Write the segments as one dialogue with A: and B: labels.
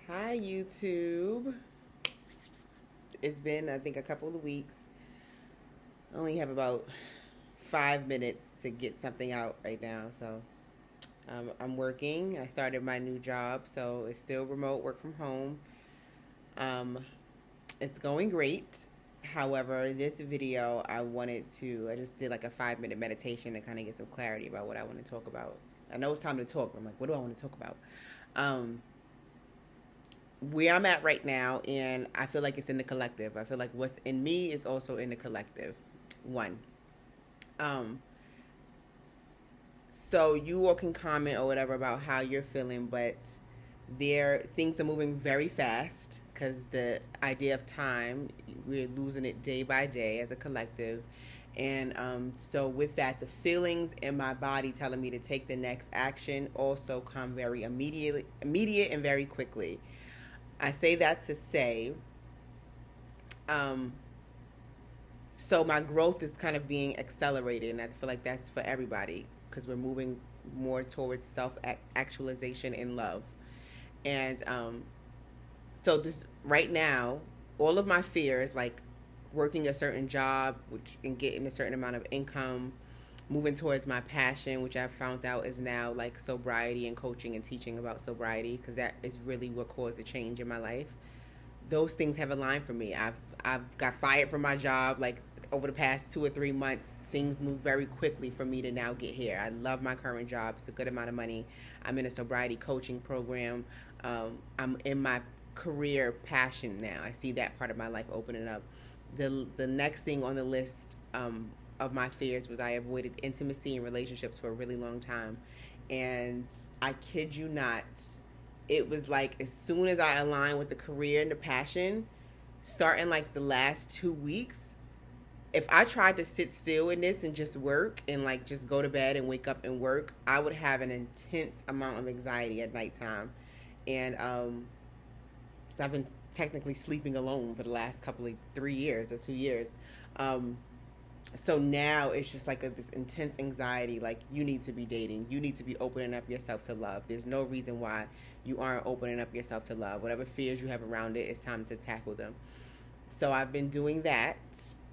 A: Hi, YouTube. It's been, I think, a couple of weeks. I only have about 5 minutes to get something out right now. So I'm working. I started my new job, so it's still remote work from home. Um, it's going great. However, this video, I just did like a 5 minute meditation to kind of get some clarity about what I want to talk about. I know it's time to talk, but I'm like, what do I want to talk about? Um, where I'm at right now, and I feel like it's in the collective. I feel like what's in me is also in the collective. One. Um, so you all can comment or whatever about how you're feeling, but things are moving very fast because the idea of time, we're losing it day by day as a collective. And so with that, the feelings in my body telling me to take the next action also come very immediate and very quickly. I say that to say, um, so my growth is kind of being accelerated, and I feel like that's for everybody because we're moving more towards self actualization in love. And so this right now, all of my fears, like working a certain job, which and getting a certain amount of income, moving towards my passion, which I've found out is now like sobriety and coaching and teaching about sobriety, because that is really what caused the change in my life. Those things have aligned for me. I've got fired from my job like over the past 2 or 3 months. Things move very quickly for me to now get here. I love my current job. It's a good amount of money. I'm in a sobriety coaching program. I'm in my career passion now. I see that part of my life opening up. The next thing on the list of my fears was I avoided intimacy and relationships for a really long time, and I kid you not, it was like as soon as I aligned with the career and the passion, starting like the last 2 weeks, if I tried to sit still in this and just work and like just go to bed and wake up and work, I would have an intense amount of anxiety at nighttime. And so I've been technically sleeping alone for the last couple of 3 years or 2 years. Um, so now it's just like this intense anxiety, like you need to be dating, you need to be opening up yourself to love. There's no reason why you aren't opening up yourself to love. Whatever fears you have around it, it's time to tackle them. So I've been doing that,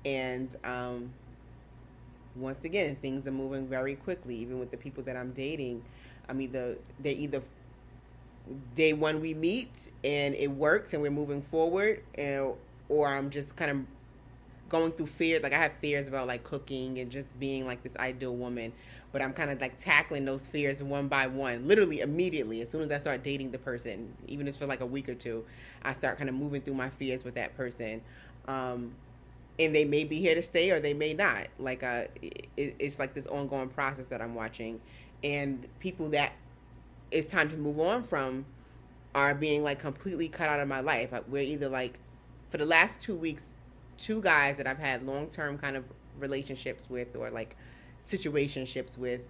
A: and once again, things are moving very quickly. Even with the people that I'm dating, they're either day one we meet and it works and we're moving forward, and or I'm just kind of going through fears. Like I have fears about like cooking and just being like this ideal woman, but I'm kind of like tackling those fears one by one, literally immediately. As soon as I start dating the person, even if it's for like a week or two, I start kind of moving through my fears with that person. Um, and they may be here to stay or they may not. Like it's like this ongoing process that I'm watching, and people that it's time to move on from are being like completely cut out of my life. We're either like, for the last 2 weeks, two guys that I've had long term kind of relationships with or like situationships with.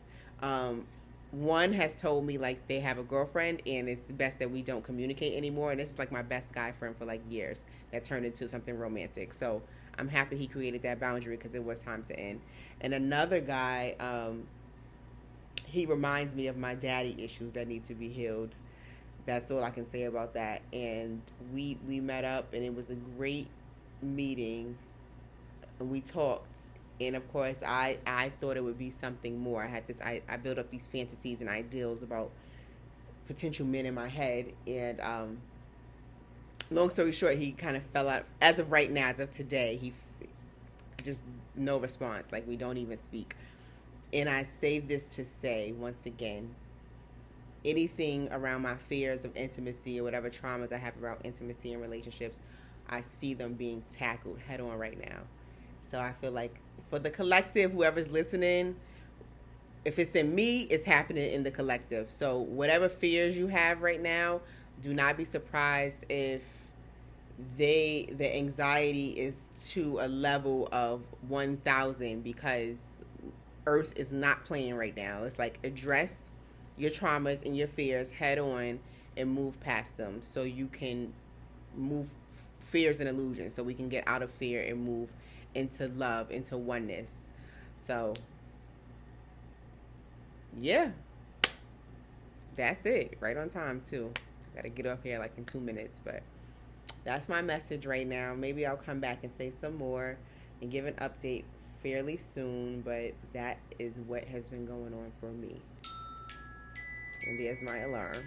A: Um, One has told me like they have a girlfriend and it's best that we don't communicate anymore. And this is like my best guy friend for like years that turned into something romantic. So I'm happy he created that boundary because it was time to end. And another guy, he reminds me of my daddy issues that need to be healed. That's all I can say about that. And we met up and it was a great meeting, and we talked. And of course, I thought it would be something more. I built up these fantasies and ideals about potential men in my head. And long story short, he kind of fell out. As of right now, as of today, he just no response. Like we don't even speak. And I say this to say once again, anything around my fears of intimacy or whatever traumas I have around intimacy and relationships, I see them being tackled head on right now. So I feel like for the collective, whoever's listening, if it's in me, it's happening in the collective. So whatever fears you have right now, do not be surprised if the anxiety is to a level of 1,000, because Earth is not playing right now. It's like address your traumas and your fears head on and move past them so you can move fears and illusions, so we can get out of fear and move into love, into oneness. So yeah, that's it. Right on time too. Gotta get off here like in 2 minutes, but that's my message right now. Maybe I'll come back and say some more and give an update fairly soon, but that is what has been going on for me. And there's my alarm.